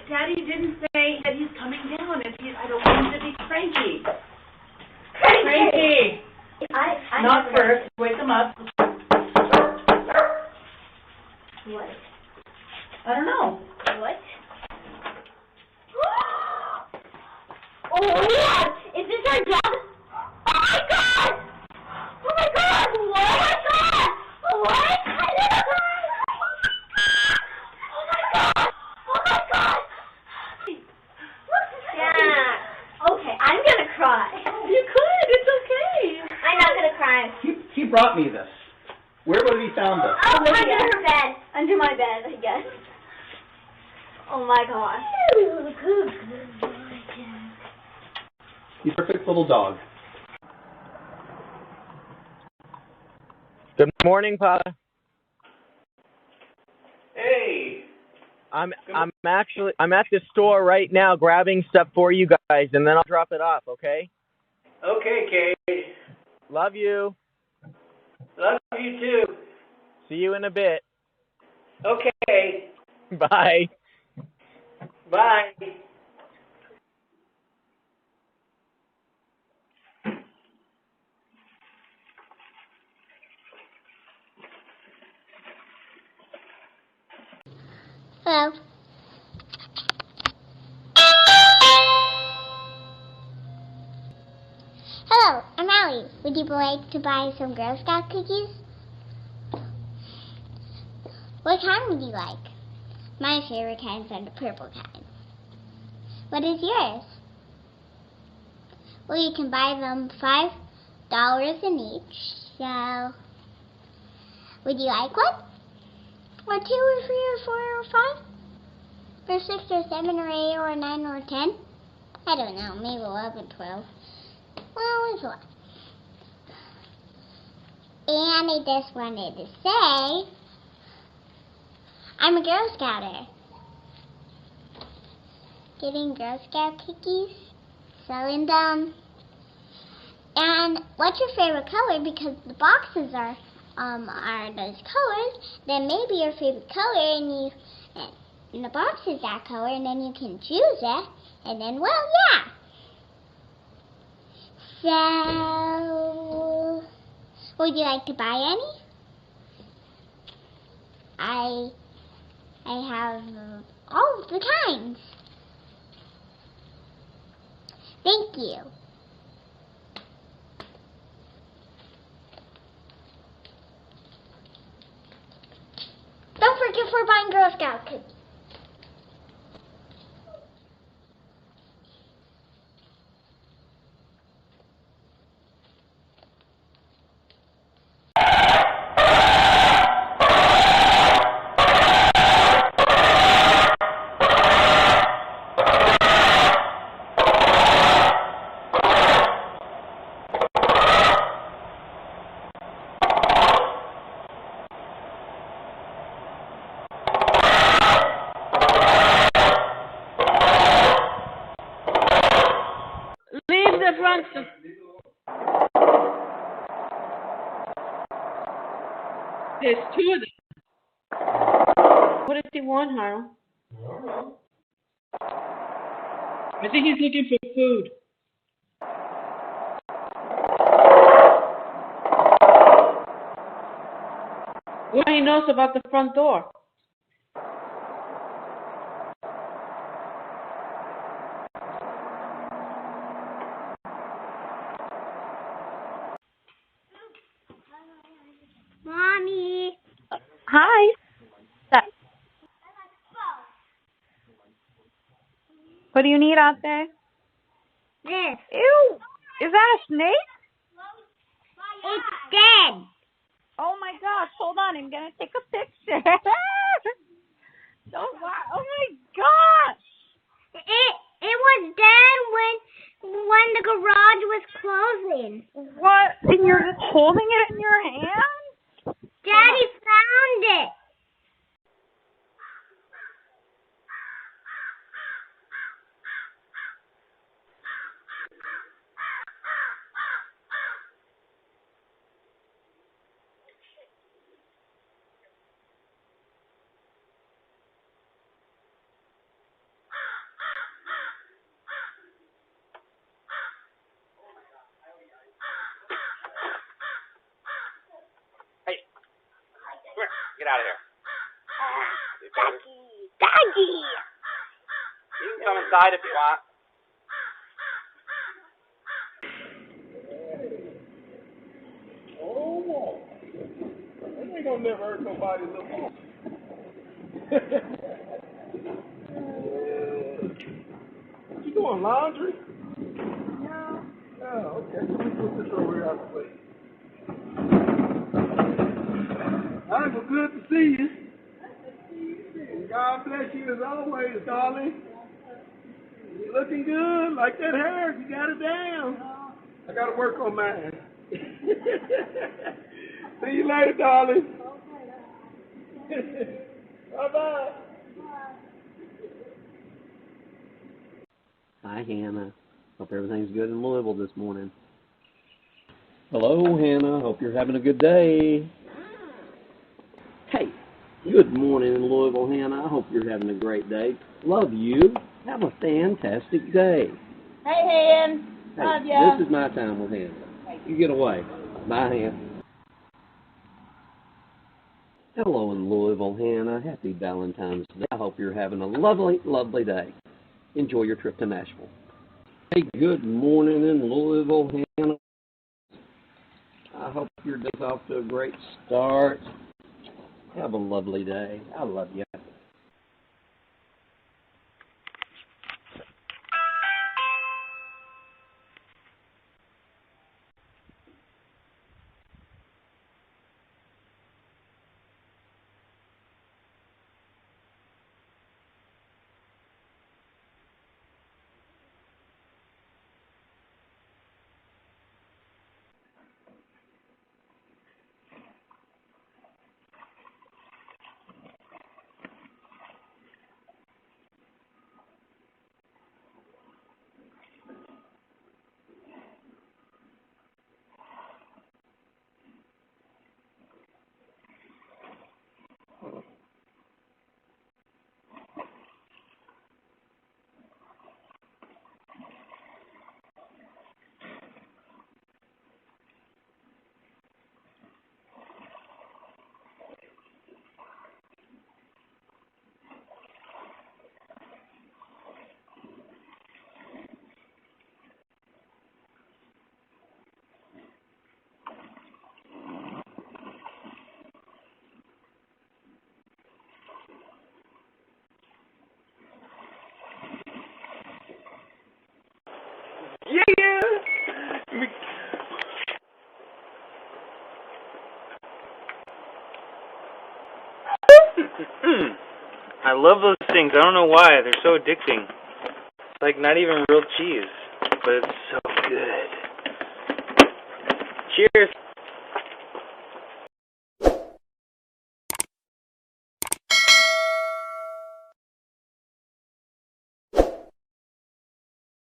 Daddy didn't say that he's coming down, and I don't want him to be cranky. Cranky! I Not first. Wake him up. What? I don't know. What? Oh, what? Is this our dog? Oh my god! Oh my god! What? Oh my god! What? Oh my god! Oh my god! Yeah. Okay, I'm gonna cry. You could. It's okay. I'm not gonna cry. He brought me this. Where would he found this? Oh, under her bed. Under my bed, I guess. Oh my gosh. He's a perfect little dog. Good morning, Papa. Hey. I'm at the store right now grabbing stuff for you guys, and then I'll drop it off, okay? Okay, Kate. Love you. Love you too. See you in a bit. Okay. Bye. Bye. Hello. Hello, I'm Allie. Would you like to buy some Girl Scout cookies? What kind would you like? My favorite kinds are the purple kind. What is yours? Well, you can buy them $5 in each. So, would you like one? Or 2 or 3 or 4 or 5? Or 6 or 7 or 8 or 9 or 10? I don't know, maybe 11, 12. Well, it's a lot. And I just wanted to say, I'm a Girl Scouter. Getting Girl Scout cookies, selling them. And what's your favorite color? Because the boxes are those colors. Then maybe your favorite color, and the box is that color, and then you can choose it. And then, well, yeah. So, would you like to buy any? I have all of the kinds. Thank you. Don't forget we're buying Girl Scout cookies. Leave the front. There's 2 of them. What does he want, Harold? I think he's looking for food. What he knows about the front door? Mommy. Hi. What do you need out there? This. Ew. Is that a snake? It's dead. Oh my gosh. Hold on. I'm going to take a picture. Oh, wow. Oh my gosh. It was dead when the garage was closing. What? And you're just holding it in your hand? Daddy found it. Get out of here. Doggy. You can come inside if you want. Oh, that ain't gonna never hurt nobody no more. You doing laundry? No. Oh, okay. Let me put this over here out the way. All right, well, good to see you. God bless you as always, darling. You're looking good, like that hair. You got it down. I got to work on mine. See you later, darling. Bye-bye. Hi, Hannah. Hope everything's good in Louisville this morning. Hello, Hannah. Hope you're having a good day. Hey, good morning in Louisville, Hannah. I hope you're having a great day. Love you. Have a fantastic day. Hey, Han. Hey, Love ya. this is my time with Hannah. You get away. Bye, Hannah. Hello in Louisville, Hannah. Happy Valentine's Day. I hope you're having a lovely, lovely day. Enjoy your trip to Nashville. Hey, good morning in Louisville, Hannah. I hope your day's off to a great start. Have a lovely day. I love you. I love those things. I don't know why. They're so addicting. It's like not even real cheese, but it's so good. Cheers.